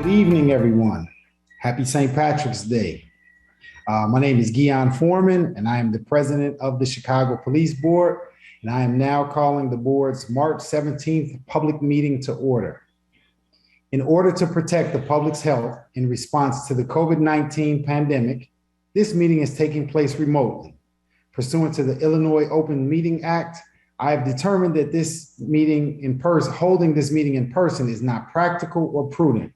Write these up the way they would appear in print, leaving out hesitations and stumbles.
Good evening, everyone. Happy St. Patrick's Day. My name is Guion Foreman, and I am the president of the Chicago Police Board, and I am now calling the board's March 17th public meeting to order. In order to protect the public's health in response to the COVID-19 pandemic, this meeting is taking place remotely. Pursuant to the Illinois Open Meeting Act, I have determined that holding this meeting in person is not practical or prudent.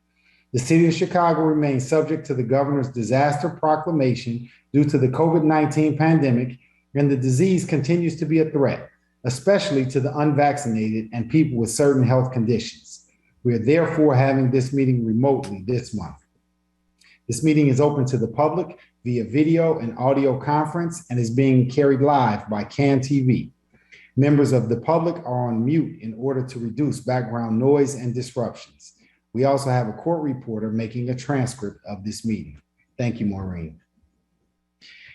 The city of Chicago remains subject to the governor's disaster proclamation due to the COVID-19 pandemic, and the disease continues to be a threat, especially to the unvaccinated and people with certain health conditions. We are therefore having this meeting remotely this month. This meeting is open to the public via video and audio conference and is being carried live by CAN TV. Members of the public are on mute in order to reduce background noise and disruptions. We also have a court reporter making a transcript of this meeting. Thank you, Maureen.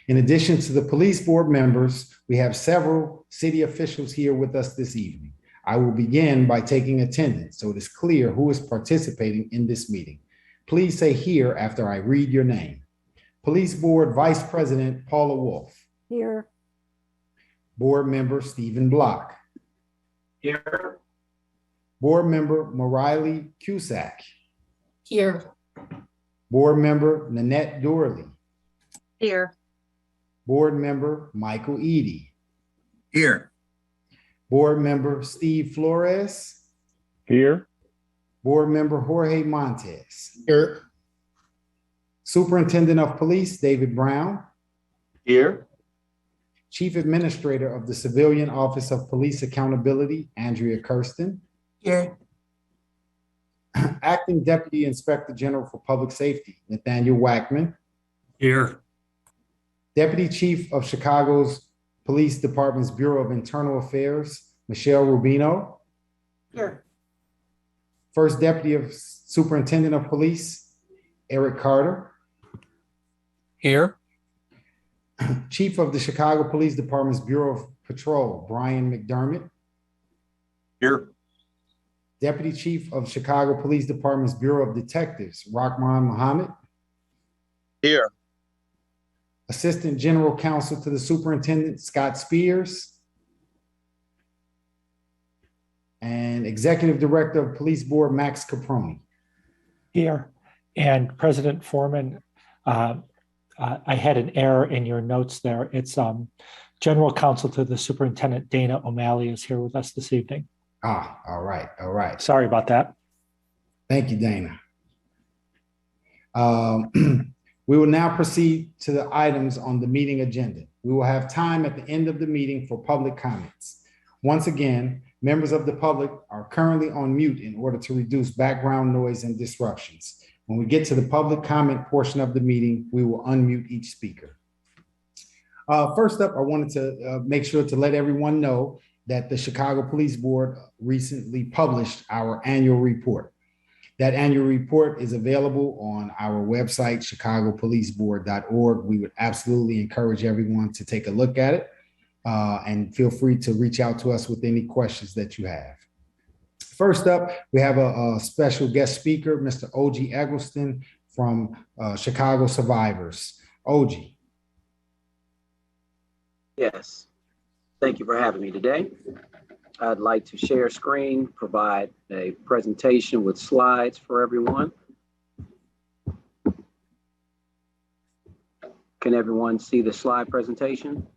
In addition to the police board members, we have several city officials here with us this evening. I will begin by taking attendance so it is clear who is participating in this meeting. Please say here after I read your name. Police Board Vice President Paula Wolf. Here. Board Member Stephen Block. Here. Board Member Mariley Cusack. Here. Board Member Nanette Doorley. Here. Board Member Michael Eady. Here. Board Member Steve Flores. Here. Board Member Jorge Montes. Here. Superintendent of Police David Brown. Here. Chief Administrator of the Civilian Office of Police Accountability Andrea Kirsten. Here. Acting Deputy Inspector General for Public Safety Nathaniel Wackman. Here. Deputy Chief of Chicago's Police Department's Bureau of Internal Affairs Michelle Rubino. Here. First Deputy of Superintendent of Police Eric Carter. Here. Chief of the Chicago Police Department's Bureau of Patrol Brian McDermott. Here. Deputy Chief of Chicago Police Department's Bureau of Detectives, Rahman Mohammed. Here. Assistant General Counsel to the Superintendent, Scott Spears. And Executive Director of Police Board, Max Caproni. Here. And President Foreman, I had an error in your notes there. It's General Counsel to the Superintendent, Dana O'Malley, is here with us this evening. All right, all right. Sorry about that. Thank you, Dana. We will now proceed to the items on the meeting agenda. We will have time at the end of the meeting for public comments. Once again, members of the public are currently on mute in order to reduce background noise and disruptions. When we get to the public comment portion of the meeting, we will unmute each speaker. First up, I wanted to make sure to let everyone know that the Chicago Police Board recently published our annual report. That annual report is available on our website, chicagopoliceboard.org. We would absolutely encourage everyone to take a look at it and feel free to reach out to us with any questions that you have. First up, we have a special guest speaker, Mr. O.G. Eggleston from Chicago Survivors. O.G. Yes, thank you for having me today. I'd like to share screen, provide a presentation with slides for everyone. Can everyone see the slide presentation?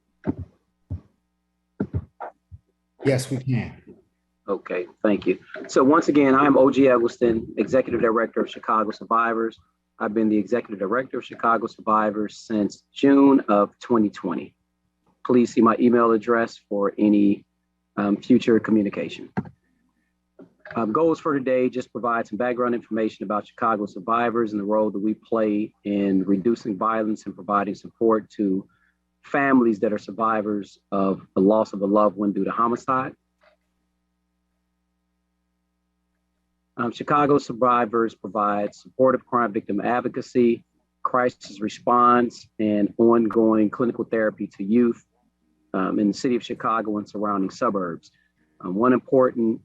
Yes, we can. Okay, thank you. So once again, I'm O.G. Eggleston, Executive Director of Chicago Survivors. I've been the Executive Director of Chicago Survivors since June of 2020. Please see my email address for any future communication. Goals for today, just provide some background information about Chicago Survivors and the role that we play in reducing violence and providing support to families that are survivors of the loss of a loved one due to homicide. Chicago Survivors provides supportive crime victim advocacy, crisis response, and ongoing clinical therapy to youth in the city of Chicago and surrounding suburbs. One important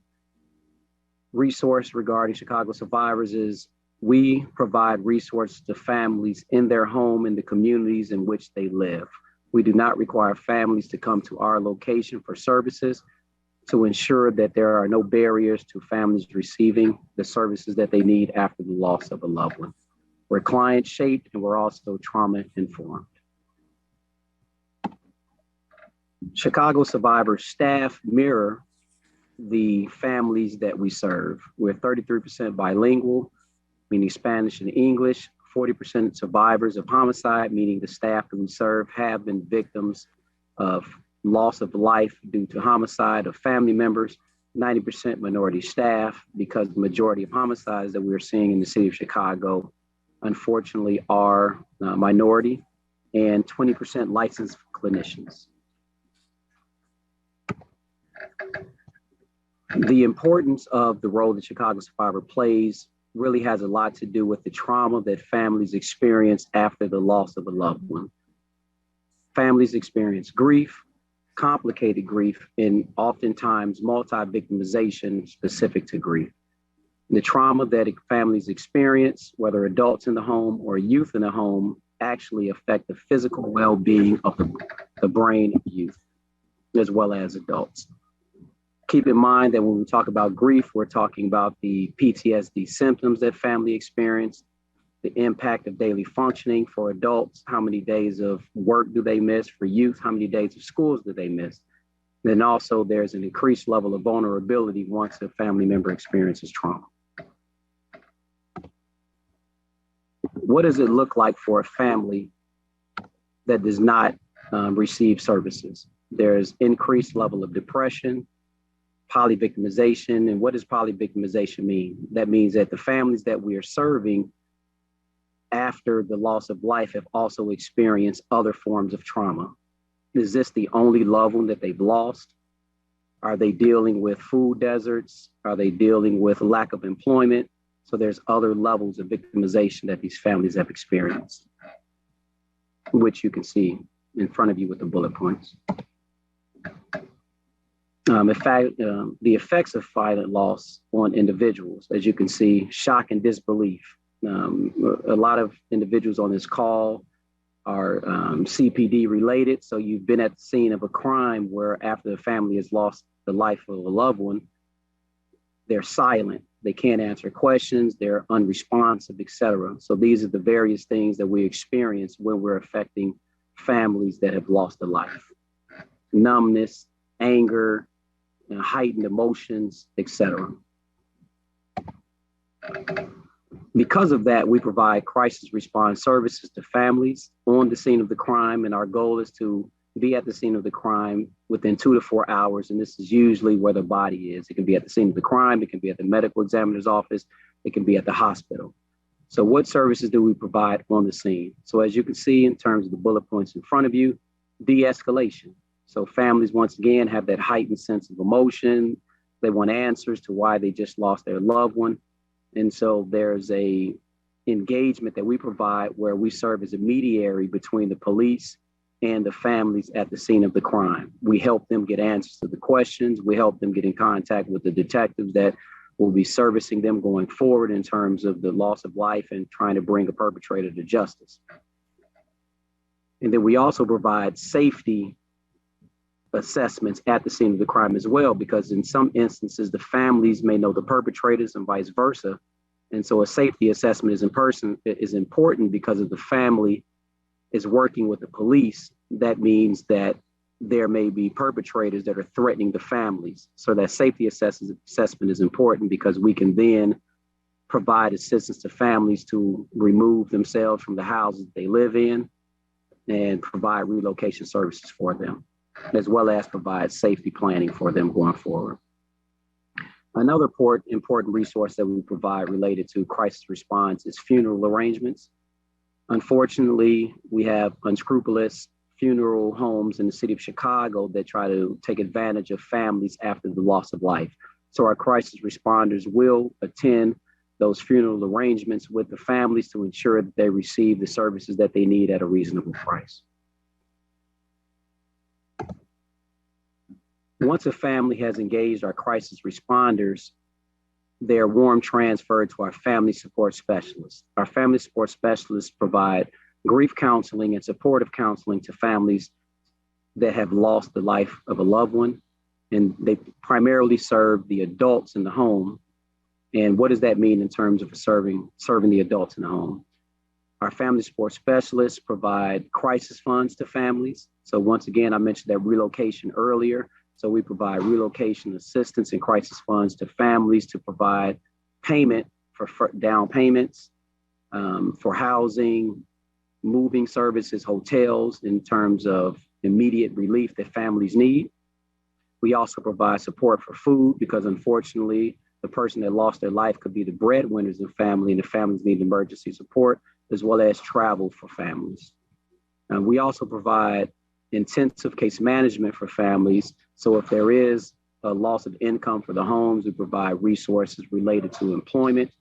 resource regarding Chicago Survivors is We provide resources to families in their home and the communities in which they live. We do not require families to come to our location for services to ensure that there are no barriers to families receiving the services that they need after the loss of a loved one. We're client shaped and we're also trauma informed. Chicago Survivor staff mirror the families that we serve. We're 33% bilingual, meaning Spanish and English, 40% survivors of homicide, meaning the staff that we serve have been victims of loss of life due to homicide of family members, 90% minority staff, because the majority of homicides that we're seeing in the city of Chicago, unfortunately, are minority, and 20% licensed clinicians. The importance of the role that Chicago Survivor plays really has a lot to do with the trauma that families experience after the loss of a loved one. Families experience grief, complicated grief, and oftentimes multi-victimization specific to grief. The trauma that families experience, whether adults in the home or youth in the home, actually affect the physical well-being of the brain of youth, as well as adults. Keep in mind that when we talk about grief, we're talking about the PTSD symptoms that family experience, the impact of daily functioning for adults, how many days of work do they miss? For youth, how many days of schools do they miss? Then also there's an increased level of vulnerability once a family member experiences trauma. What does it look like for a family that does not receive services? There's increased level of depression, polyvictimization. And what does polyvictimization mean? That means that the families that we are serving after the loss of life have also experienced other forms of trauma. Is this the only loved one that they've lost? Are they dealing with food deserts? Are they dealing with lack of employment? So there's other levels of victimization that these families have experienced, which you can see in front of you with the bullet points. In fact, the effects of violent loss on individuals, as you can see, shock and disbelief. A lot of individuals on this call are CPD related. So you've been at the scene of a crime where after the family has lost the life of a loved one, they're silent. They can't answer questions. They're unresponsive, etc. So these are the various things that we experience when we're affecting families that have lost a life. Numbness, anger, heightened emotions, etc. Because of that, we provide crisis response services to families on the scene of the crime, and our goal is to be at the scene of the crime within 2 to 4 hours, and this is usually where the body is. It can be at the scene of the crime, it can be at the medical examiner's office, it can be at the hospital. So what services do we provide on the scene? So as you can see in terms of the bullet points in front of you, de-escalation. So families, once again, have that heightened sense of emotion. They want answers to why they just lost their loved one. And so there's a engagement that we provide where we serve as a mediator between the police and the families at the scene of the crime. We help them get answers to the questions. We help them get in contact with the detectives that will be servicing them going forward in terms of the loss of life and trying to bring a perpetrator to justice. And then we also provide safety assessments at the scene of the crime as well, because in some instances, the families may know the perpetrators and vice versa. And so a safety assessment is important because if the family is working with the police, that means that there may be perpetrators that are threatening the families. So that safety assessment is important because we can then provide assistance to families to remove themselves from the houses they live in and provide relocation services for them, as well as provide safety planning for them going forward. Another important resource that we provide related to crisis response is funeral arrangements. Unfortunately, we have unscrupulous funeral homes in the city of Chicago that try to take advantage of families after the loss of life. So our crisis responders will attend those funeral arrangements with the families to ensure that they receive the services that they need at a reasonable price. Once a family has engaged our crisis responders, they're warm transferred to our family support specialists. Our family support specialists provide grief counseling and supportive counseling to families that have lost the life of a loved one. And they primarily serve the adults in the home. And what does that mean in terms of serving the adults in the home? Our family support specialists provide crisis funds to families. So once again, I mentioned that relocation earlier. So we provide relocation assistance and crisis funds to families to provide payment for down payments, for housing, moving services, hotels, in terms of immediate relief that families need. We also provide support for food because unfortunately, the person that lost their life could be the breadwinners in the family, and the families need emergency support, as well as travel for families. We also provide intensive case management for families. So if there is a loss of income for the homes, we provide resources related to employment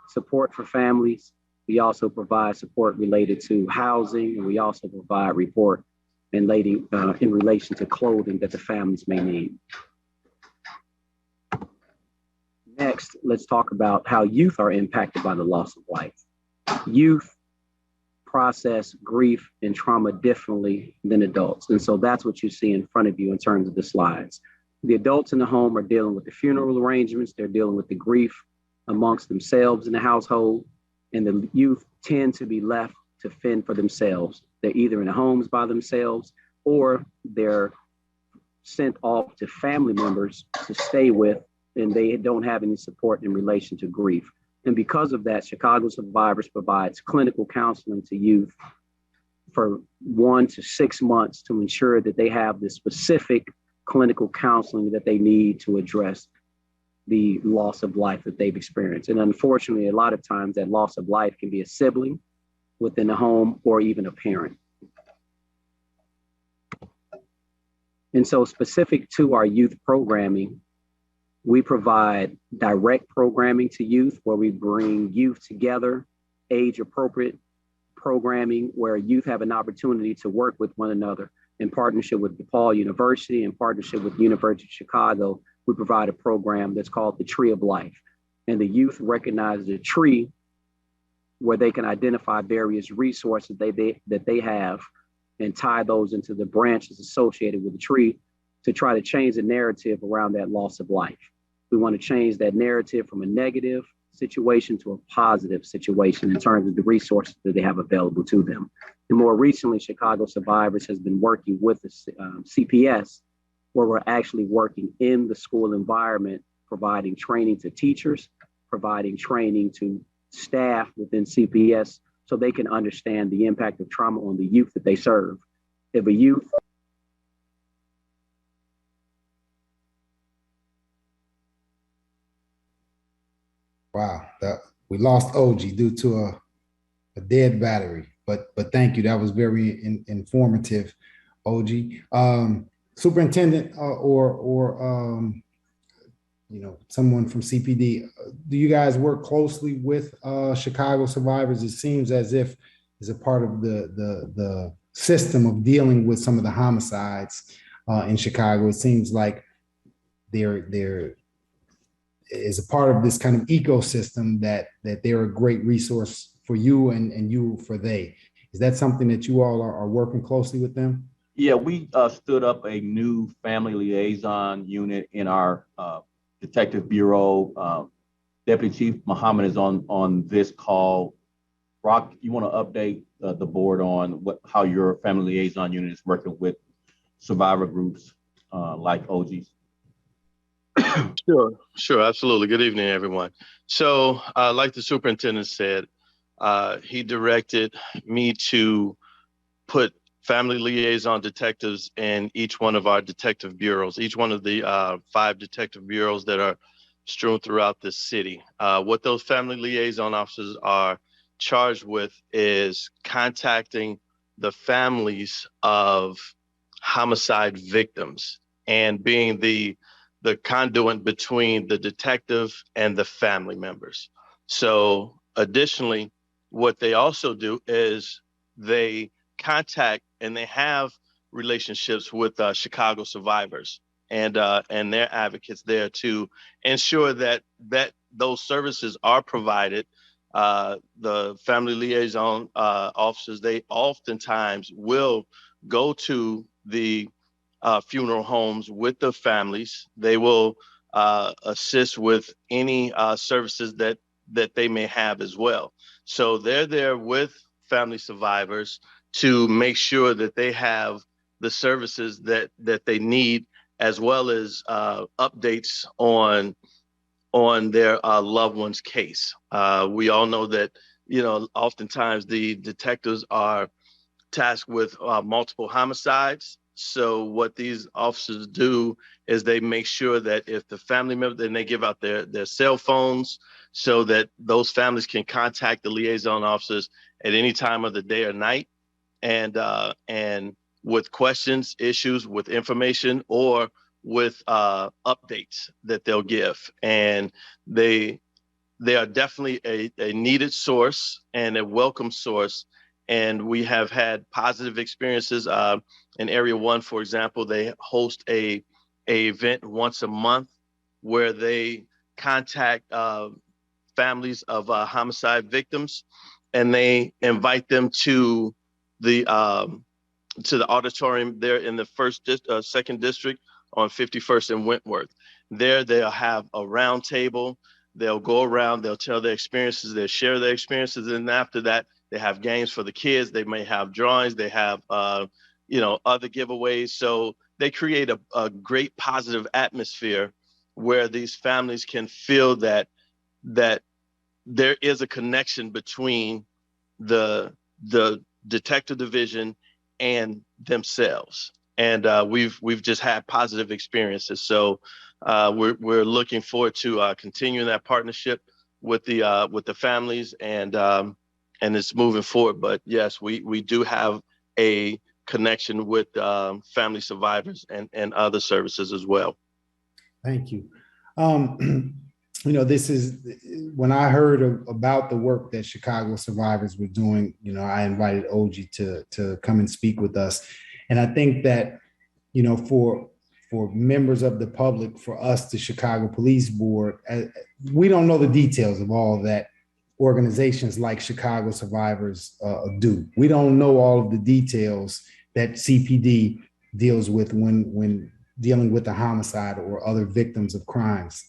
support for families. We also provide support related to housing, and we also provide report in relation to clothing that the families may need. Next, let's talk about how youth are impacted by the loss of life. Youth process grief and trauma differently than adults. And so that's what you see in front of you in terms of the slides. The adults in the home are dealing with the funeral arrangements. They're dealing with the grief amongst themselves in the household. And the youth tend to be left to fend for themselves. They're either in the homes by themselves or they're sent off to family members to stay with, and they don't have any support in relation to grief. And because of that, Chicago Survivors provides clinical counseling to youth for 1 to 6 months to ensure that they have the specific clinical counseling that they need to address the loss of life that they've experienced. And unfortunately, a lot of times that loss of life can be a sibling within the home or even a parent. And so specific to our youth programming, we provide direct programming to youth where we bring youth together, age appropriate programming where youth have an opportunity to work with one another. In partnership with DePaul University, in partnership with the University of Chicago, we provide a program that's called the Tree of Life. And the youth recognize a tree where they can identify various resources that they have and tie those into the branches associated with the tree to try to change the narrative around that loss of life. We want to change that narrative from a negative situation to a positive situation in terms of the resources that they have available to them. And more recently, Chicago Survivors has been working with the CPS, where we're actually working in the school environment, providing training to teachers, providing training to staff within CPS so they can understand the impact of trauma on the youth that they serve. If a youth Wow, we lost OG due to a dead battery, but thank you. That was very informative, OG. Superintendent or someone from CPD, do you guys work closely with Chicago Survivors? It seems as if is a part of the system of dealing with some of the homicides in Chicago. It seems like they're is a part of this kind of ecosystem that they're a great resource for you and you for they. Is that something that you all are working closely with them? Yeah, we stood up a new family liaison unit in our Detective Bureau. Deputy Chief Muhammad is on this call. Brock, you want to update the board on how your family liaison unit is working with survivor groups like OG's? Sure, absolutely. Good evening, everyone. So like the superintendent said, he directed me to put family liaison detectives in each one of our detective bureaus, each one of the 5 detective bureaus that are strewn throughout the city. What those family liaison officers are charged with is contacting the families of homicide victims and being the conduit between the detective and the family members. So additionally, what they also do is they contact and they have relationships with Chicago Survivors and their advocates there to ensure that those services are provided, the family liaison officers, they oftentimes will go to the funeral homes with the families. They will assist with any services that they may have as well. So they're there with family survivors to make sure that they have the services that they need, as well as updates on their loved one's case. We all know that, oftentimes the detectives are tasked with multiple homicides. So what these officers do is they make sure that if the family member, then they give out their cell phones so that those families can contact the liaison officers at any time of the day or night, and with questions, issues, with information, or with updates that they'll give. And they are definitely a needed source and a welcome source. And we have had positive experiences. In Area 1, for example, they host a event once a month where they contact families of homicide victims, and they invite them to the auditorium there in the second district on 51st and Wentworth. There they'll have a round table. They'll go around, they'll tell their experiences, they'll share their experiences, and after that, they have games for the kids. They may have drawings. They have, other giveaways. So they create a great positive atmosphere where these families can feel that there is a connection between the detective division and themselves. And we've just had positive experiences. So we're looking forward to continuing that partnership with the families, and it's moving forward. But yes, we do have a connection with family survivors and other services as well. Thank you. This is when I heard about the work that Chicago survivors were doing, I invited OG to come and speak with us. And I think that, for members of the public, for us, the Chicago Police Board, we don't know the details of all that organizations like Chicago Survivors do. We don't know all of the details that CPD deals with when dealing with a homicide or other victims of crimes.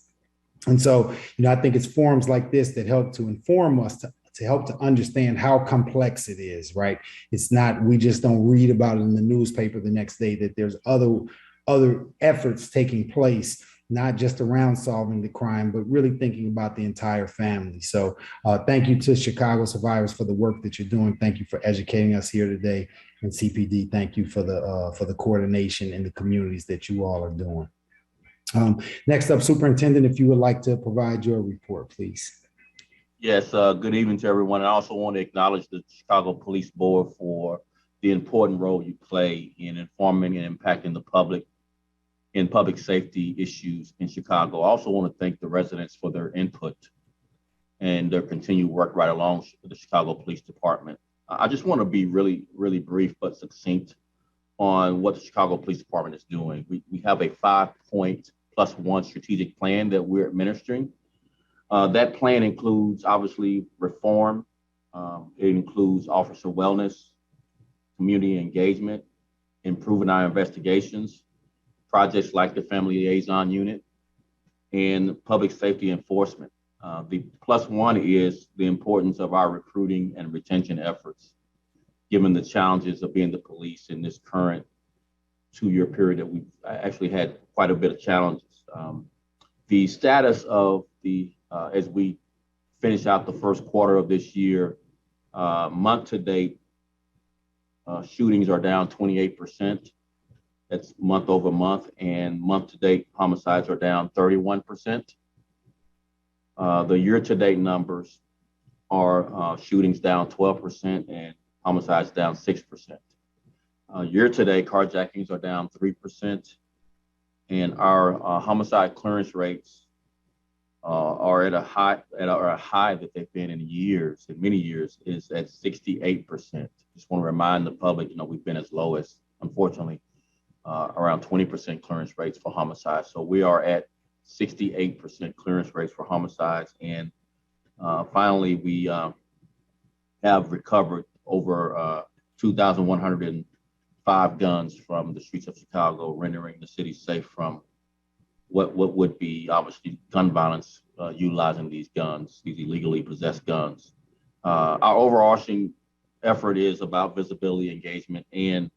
And so, I think it's forums like this that help to inform us, to help to understand how complex it is, right? It's not, we just don't read about it in the newspaper the next day, that there's other efforts taking place, not just around solving the crime, but really thinking about the entire family. So thank you to Chicago Survivors for the work that you're doing. Thank you for educating us here today. And CPD, thank you for the coordination in the communities that you all are doing. Next up, Superintendent, if you would like to provide your report, please. Yes, good evening to everyone. I also want to acknowledge the Chicago Police Board for the important role you play in informing and impacting the public in public safety issues in Chicago. I also want to thank the residents for their input and their continued work right along with the Chicago Police Department. I just want to be really, really brief but succinct on what the Chicago Police Department is doing. We have a 5-point +1 strategic plan that we're administering. That plan includes, obviously, reform. It includes officer wellness, community engagement, improving our investigations, projects like the Family Liaison Unit, and public safety enforcement. The +1 is the importance of our recruiting and retention efforts, given the challenges of being the police in this current 2-year period that we've actually had quite a bit of challenges. The status of as we finish out the first quarter of this year, month to date, shootings are down 28%. That's month over month, and month to date homicides are down 31%. The year to date numbers are shootings down 12% and homicides down 6%. Year to date carjackings are down 3%, and our homicide clearance rates are at a high that they've been in years, in many years, is at 68%. Just want to remind the public, we've been as low as, unfortunately, around 20% clearance rates for homicides. So we are at 68% clearance rates for homicides. And finally, we have recovered over 2,105 guns from the streets of Chicago, rendering the city safe from what would be obviously gun violence utilizing these guns, these illegally possessed guns. Our overarching effort is about visibility, engagement, and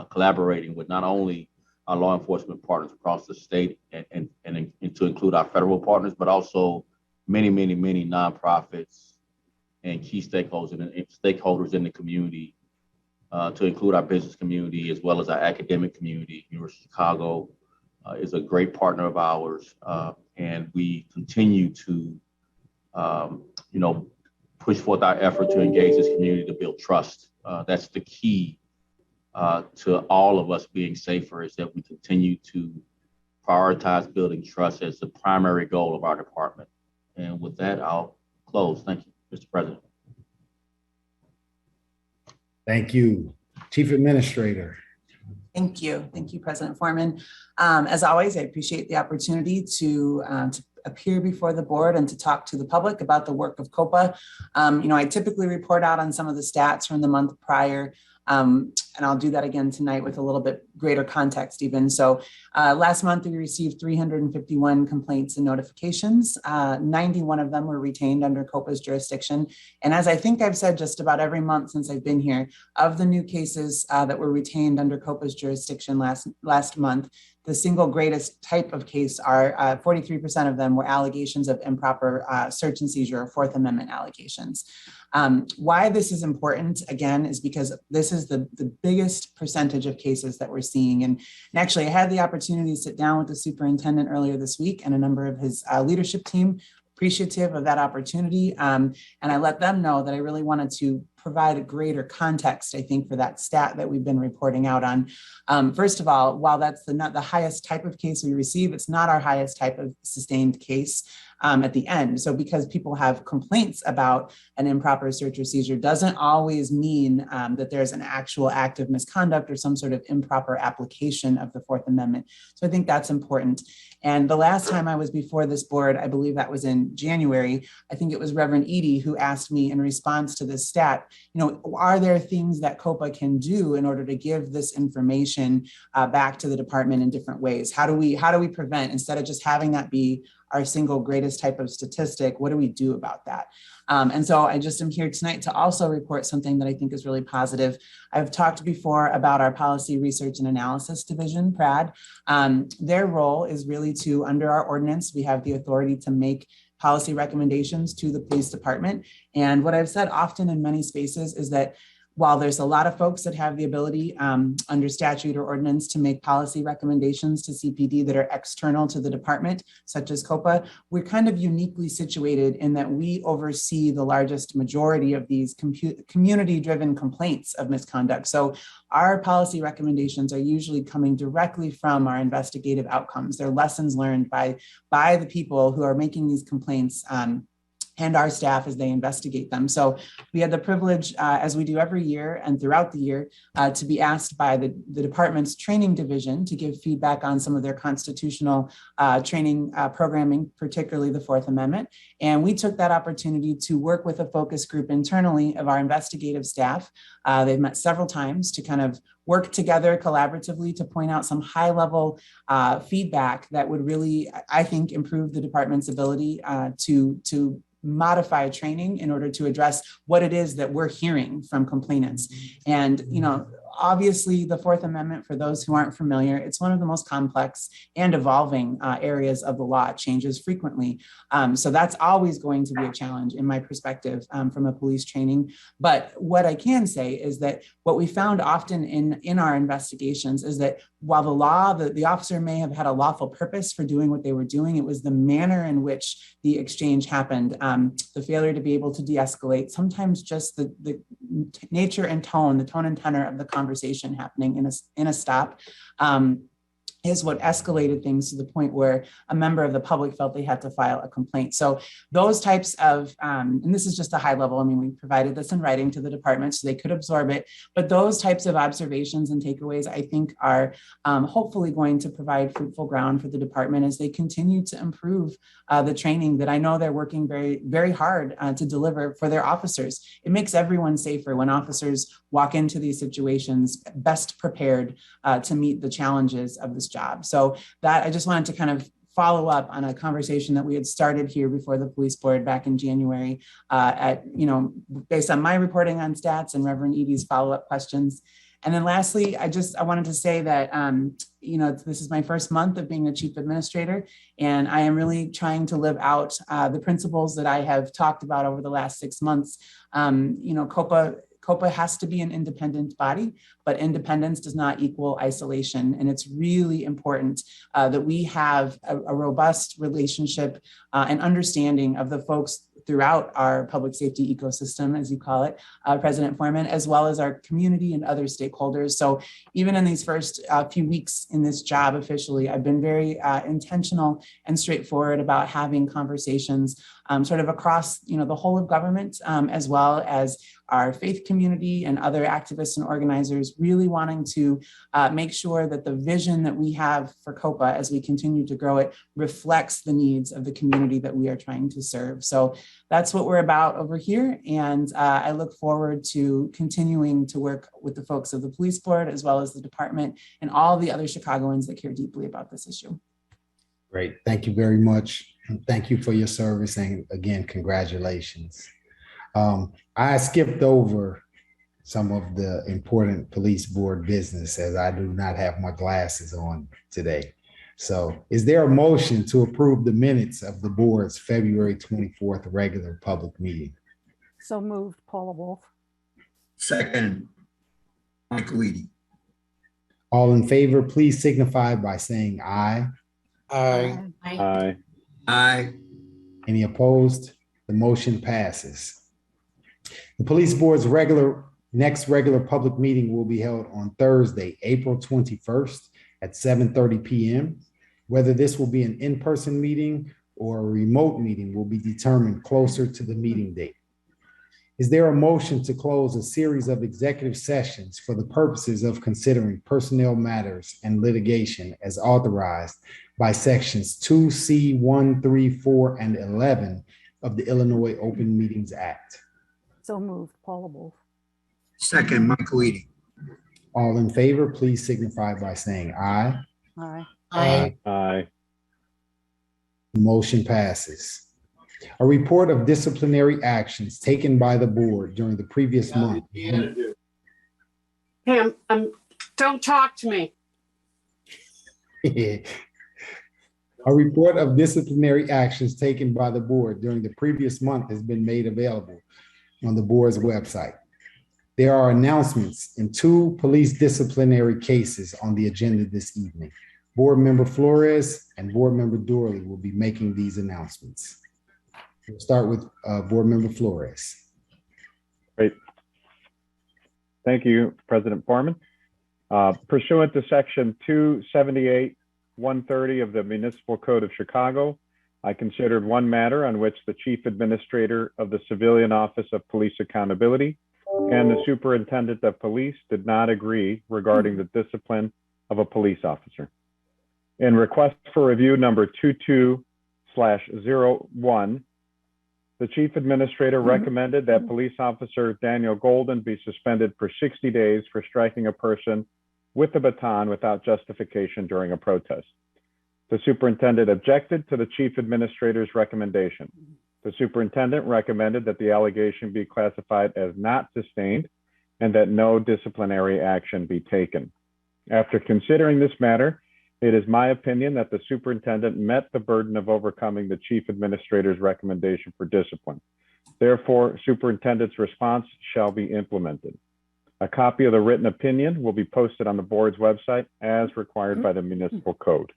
collaborating with not only our law enforcement partners across the state and to include our federal partners, but also many nonprofits and key stakeholders in the community, to include our business community as well as our academic community. University of Chicago is a great partner of ours, and we continue to, push forth our effort to engage this community to build trust. That's the key to all of us being safer, is that we continue to prioritize building trust as the primary goal of our department. And with that, I'll close. Thank you, Mr. President. Thank you. Chief Administrator. Thank you. Thank you, President Foreman. As always, I appreciate the opportunity to appear before the board and to talk to the public about the work of COPA. I typically report out on some of the stats from the month prior, and I'll do that again tonight with a little bit greater context even. So last month we received 351 complaints and notifications. 91 of them were retained under COPA's jurisdiction. And as I think I've said just about every month since I've been here, of the new cases that were retained under COPA's jurisdiction last month, the single greatest type of case are 43% of them were allegations of improper search and seizure or Fourth Amendment allegations. Why this is important, again, is because this is the biggest percentage of cases that we're seeing. And actually, I had the opportunity to sit down with the superintendent earlier this week and a number of his leadership team, appreciative of that opportunity. And I let them know that I really wanted to provide a greater context, I think, for that stat that we've been reporting out on. First of all, while that's not the highest type of case we receive, it's not our highest type of sustained case at the end. So because people have complaints about an improper search or seizure doesn't always mean that there's an actual act of misconduct or some sort of improper application of the Fourth Amendment. So I think that's important. And the last time I was before this board, I believe that was in January, I think it was Reverend Edie who asked me in response to this stat, are there things that COPA can do in order to give this information back to the department in different ways? How do we prevent, instead of just having that be our single greatest type of statistic, what do we do about that? And so I just am here tonight to also report something that I think is really positive. I've talked before about our Policy Research and Analysis Division, PRAD. Their role is really to, under our ordinance, we have the authority to make policy recommendations to the police department. And what I've said often in many spaces is that while there's a lot of folks that have the ability under statute or ordinance to make policy recommendations to CPD that are external to the department, such as COPA, we're kind of uniquely situated in that we oversee the largest majority of these community-driven complaints of misconduct. So our policy recommendations are usually coming directly from our investigative outcomes. They're lessons learned by the people who are making these complaints and our staff as they investigate them. So we had the privilege, as we do every year and throughout the year, to be asked by the department's training division to give feedback on some of their constitutional training programming, particularly the Fourth Amendment. And we took that opportunity to work with a focus group internally of our investigative staff. They've met several times to kind of work together collaboratively to point out some high level feedback that would really, I think, improve the department's ability to modify training in order to address what it is that we're hearing from complainants. And, obviously the Fourth Amendment, for those who aren't familiar, it's one of the most complex and evolving areas of the law. It changes frequently. So that's always going to be a challenge in my perspective from a police training. But what I can say is that what we found often in our investigations is that while the officer may have had a lawful purpose for doing what they were doing, it was the manner in which the exchange happened, the failure to be able to de-escalate, sometimes just the nature and tone, the tone and tenor of the conversation happening in a stop. is what escalated things to the point where a member of the public felt they had to file a complaint. So those types of, and this is just a high level, I mean, we provided this in writing to the department so they could absorb it, but those types of observations and takeaways, I think, are hopefully going to provide fruitful ground for the department as they continue to improve the training that I know they're working very, very hard to deliver for their officers. It makes everyone safer when officers walk into these situations best prepared to meet the challenges of this job. So that I just wanted to kind of follow up on a conversation that we had started here before the police board back in January based on my reporting on stats and Reverend Edie's follow-up questions. And then lastly, I wanted to say that, this is my first month of being the chief administrator, and I am really trying to live out the principles that I have talked about over the last 6 months. COPA has to be an independent body, but independence does not equal isolation. And it's really important that we have a robust relationship and understanding of the folks throughout our public safety ecosystem, as you call it, President Foreman, as well as our community and other stakeholders. So even in these first few weeks in this job officially, I've been very intentional and straightforward about having conversations sort of across, the whole of government, as well as our faith community and other activists and organizers, really wanting to make sure that the vision that we have for COPA as we continue to grow it reflects the needs of the community that we are trying to serve. So that's what we're about over here. And I look forward to continuing to work with the folks of the police board, as well as the department and all the other Chicagoans that care deeply about this issue. Great. Thank you very much. And thank you for your service. And again, congratulations. I skipped over some of the important police board business as I do not have my glasses on today. So is there a motion to approve the minutes of the board's February 24th regular public meeting? So moved, Paula Wolf. Second, Michael Eady. All in favor, please signify by saying aye. Aye. Aye. Aye. Any opposed? The motion passes. The police board's next regular public meeting will be held on Thursday, April 21st at 7:30 p.m. Whether this will be an in-person meeting or a remote meeting will be determined closer to the meeting date. Is there a motion to close a series of executive sessions for the purposes of considering personnel matters and litigation as authorized by sections 2C, 3, 4, and 11 of the Illinois Open Meetings Act? So moved, Paula Wolf. Second, Michael Eady. All in favor, please signify by saying aye. Aye. Aye. The motion passes. A report of disciplinary actions taken by the board during the previous month. Pam, don't talk to me. A report of disciplinary actions taken by the board during the previous month has been made available on the board's website. There are announcements in 2 police disciplinary cases on the agenda this evening. Board Member Flores and Board Member Doorley will be making these announcements. We'll start with Board Member Flores. Great. Thank you, President Foreman. Pursuant to Section 278-130 of the Municipal Code of Chicago, I considered one matter on which the Chief Administrator of the Civilian Office of Police Accountability and the Superintendent of Police did not agree regarding the discipline of a police officer. In request for review number 22/01, the Chief Administrator recommended that Police Officer Daniel Golden be suspended for 60 days for striking a person with a baton without justification during a protest. The superintendent objected to the Chief Administrator's recommendation. The superintendent recommended that the allegation be classified as not sustained and that no disciplinary action be taken. After considering this matter, it is my opinion that the superintendent met the burden of overcoming the Chief Administrator's recommendation for discipline. Therefore, superintendent's response shall be implemented. A copy of the written opinion will be posted on the board's website as required by the municipal code.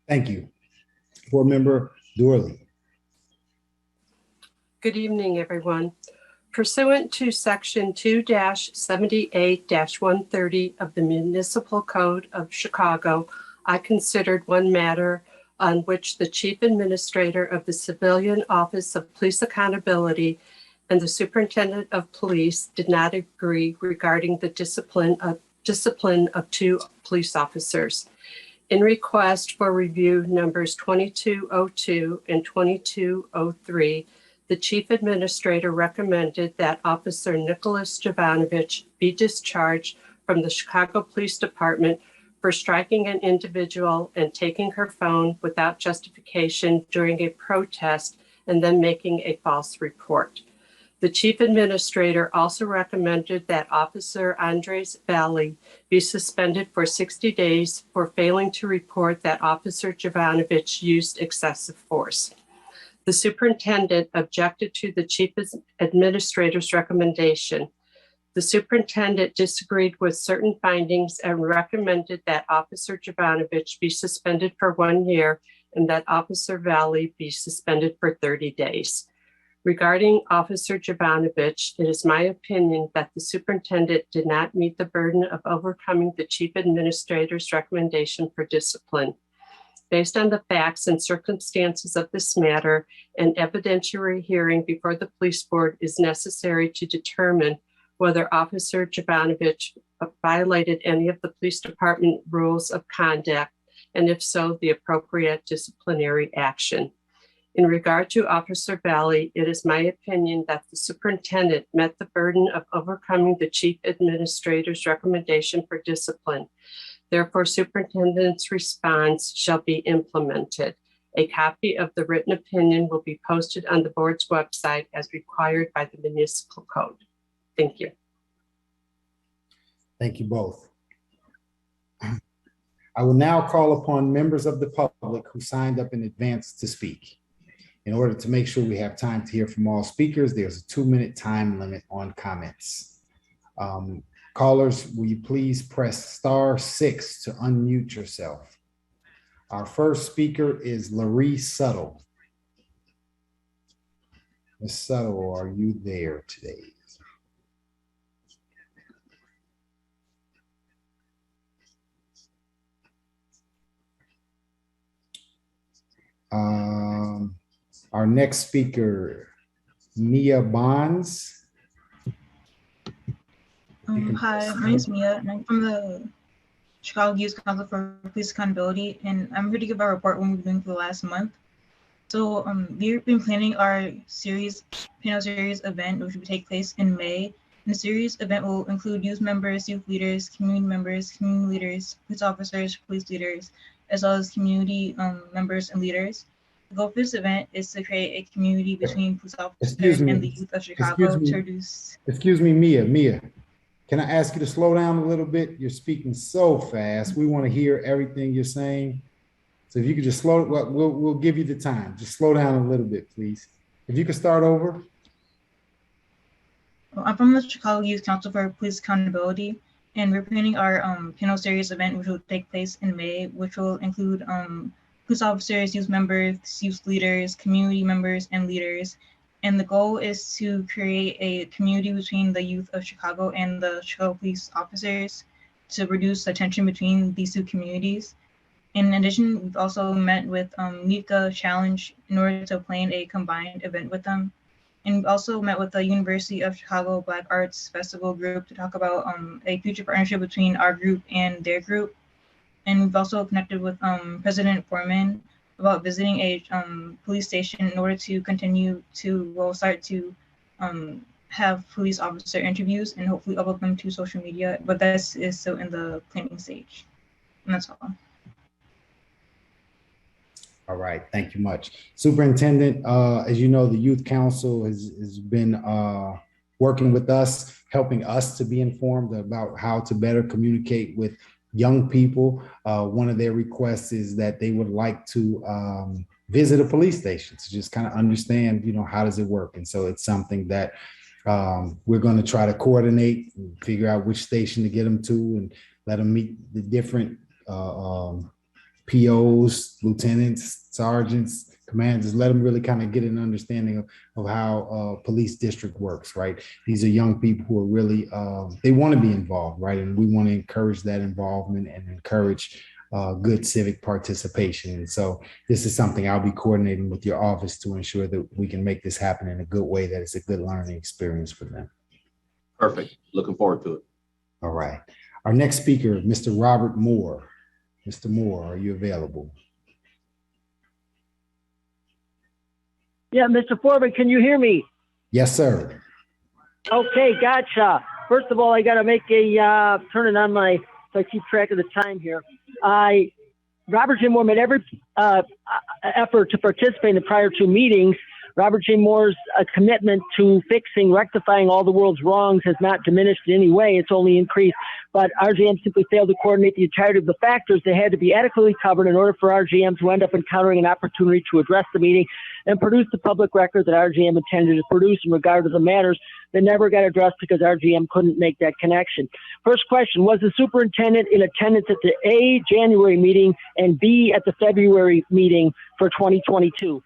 Thank you. Board Member Doorley. Good evening, everyone. Pursuant to Section 2-78-130 of the Municipal Code of Chicago, I considered one matter on which the Chief Administrator of the Civilian Office of Police Accountability and the Superintendent of Police did not agree regarding the discipline of two police officers. In request for review numbers 2202 and 2203, the Chief Administrator recommended that Officer Nicholas Jovanovich be discharged from the Chicago Police Department for striking an individual and taking her phone without justification during a protest and then making a false report. The Chief Administrator also recommended that Officer Andres Valley be suspended for 60 days for failing to report that Officer Jovanovich used excessive force. The superintendent objected to the Chief Administrator's recommendation. The superintendent disagreed with certain findings and recommended that Officer Jovanovich be suspended for 1 year and that Officer Valley be suspended for 30 days. Regarding Officer Jovanovich, it is my opinion that the superintendent did not meet the burden of overcoming the Chief Administrator's recommendation for discipline. Based on the facts and circumstances of this matter, an evidentiary hearing before the police board is necessary to determine whether Officer Jovanovich violated any of the police department rules of conduct, and if so, the appropriate disciplinary action. In regard to Officer Valley, it is my opinion that the superintendent met the burden of overcoming the Chief Administrator's recommendation for discipline. Therefore, superintendent's response shall be implemented. A copy of the written opinion will be posted on the board's website as required by the municipal code. Thank you. Thank you both. I will now call upon members of the public who signed up in advance to speak. In order to make sure we have time to hear from all speakers, there's a 2-minute time limit on comments. Callers, will you please press *6 to unmute yourself? Our first speaker is Laree Suttle. Ms. Suttle, are you there today? Our next speaker, Mia Bonds. Hi, my name is Mia, and I'm from the Chicago Youth Council for Police Accountability, and I'm here to give our report on what we've been doing for the last month. So we've been planning our panel series event, which will take place in May. And the series event will include youth members, youth leaders, community members, community leaders, police officers, police leaders, as well as community members and leaders. The goal for this event is to create a community between police officers and the youth of Chicago to reduce. Excuse me, Mia. Can I ask you to slow down a little bit? You're speaking so fast. We want to hear everything you're saying. So if you could just we'll give you the time. Just slow down a little bit, please. If you could start over. I'm from the Chicago Youth Council for Police Accountability, and we're planning our panel series event, which will take place in May, which will include police officers, youth members, youth leaders, community members, and leaders. And the goal is to create a community between the youth of Chicago and the Chicago police officers to reduce the tension between these two communities. In addition, we've also met with Nika Challenge in order to plan a combined event with them. And we've also met with the University of Chicago Black Arts Festival group to talk about a future partnership between our group and their group. And we've also connected with President Foreman about visiting a police station in order to start to have police officer interviews and hopefully upload them to social media, but this is still in the planning stage. And that's all. All right, thank you much. Superintendent, as you know, the Youth Council has been working with us, helping us to be informed about how to better communicate with young people. One of their requests is that they would like to visit a police station to just kind of understand, how does it work? And so it's something that we're going to try to coordinate and figure out which station to get them to and let them meet the different POs, lieutenants, sergeants, commanders, let them really kind of get an understanding of how police district works, right? These are young people who are really, they want to be involved, right? And we want to encourage that involvement and encourage good civic participation. And so this is something I'll be coordinating with your office to ensure that we can make this happen in a good way, that it's a good learning experience for them. Perfect. Looking forward to it. All right. Our next speaker, Mr. Robert Moore. Mr. Moore, are you available? Yeah, Mr. Foreman, can you hear me? Yes, sir. Okay, gotcha. First of all, I got to make a turn it on my, so I keep track of the time here. Robert J. Moore made every effort to participate in the prior two meetings. Robert J. Moore's commitment to fixing, rectifying all the world's wrongs has not diminished in any way. It's only increased. But RJM simply failed to coordinate the entirety of the factors that had to be adequately covered in order for RJM to end up encountering an opportunity to address the meeting and produce the public record that RJM intended to produce in regard to the matters that never got addressed because RJM couldn't make that connection. First question, was the superintendent in attendance at the A, January meeting, and B, at the February meeting for 2022?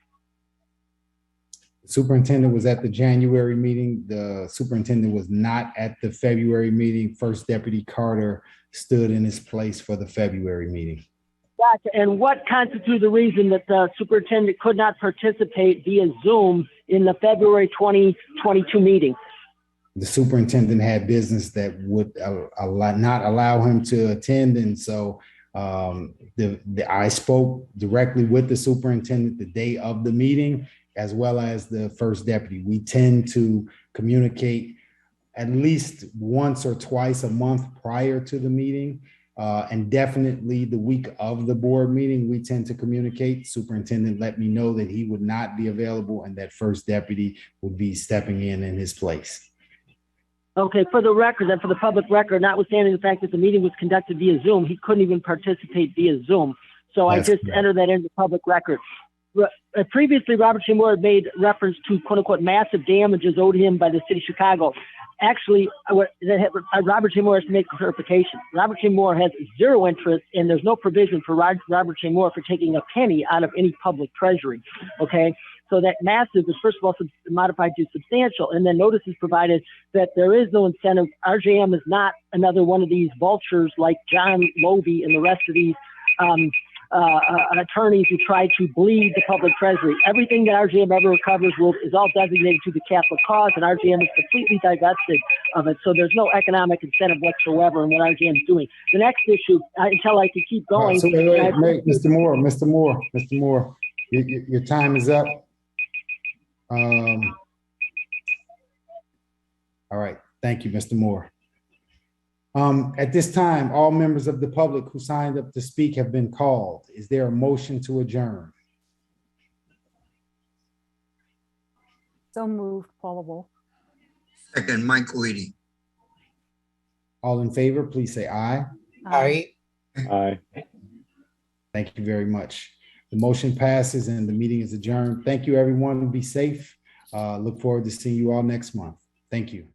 Superintendent was at the January meeting. The superintendent was not at the February meeting. First Deputy Carter stood in his place for the February meeting. Gotcha. And what constitutes the reason that the superintendent could not participate via Zoom in the February 2022 meeting? The superintendent had business that would not allow him to attend. And so I spoke directly with the superintendent the day of the meeting, as well as the first deputy. We tend to communicate at least once or twice a month prior to the meeting. And definitely the week of the board meeting, we tend to communicate. Superintendent let me know that he would not be available and that first deputy would be stepping in his place. Okay, for the record and for the public record, notwithstanding the fact that the meeting was conducted via Zoom, he couldn't even participate via Zoom. So I just entered that into public record. Previously, Robert J. Moore had made reference to quote unquote massive damages owed him by the city of Chicago. Actually, Robert J. Moore has to make a clarification. Robert J. Moore has zero interest, and there's no provision for Robert J. Moore for taking a penny out of any public treasury. Okay, so that massive is first of all modified to substantial, and then notice is provided that there is no incentive. RJM is not another one of these vultures like John Lovey and the rest of these attorneys who try to bleed the public treasury. Everything that RJM ever recovers is all designated to the capital cause, and RJM is completely divested of it. So there's no economic incentive whatsoever in what RJM is doing. The next issue, until I can keep going. So wait, Mr. Moore, your time is up. All right, thank you, Mr. Moore. At this time, all members of the public who signed up to speak have been called. Is there a motion to adjourn? So moved, Paula Wolf. Second, Michael Eady. All in favor, please say aye. Aye. Aye. Thank you very much. The motion passes and the meeting is adjourned. Thank you, everyone. Be safe. Look forward to seeing you all next month. Thank you.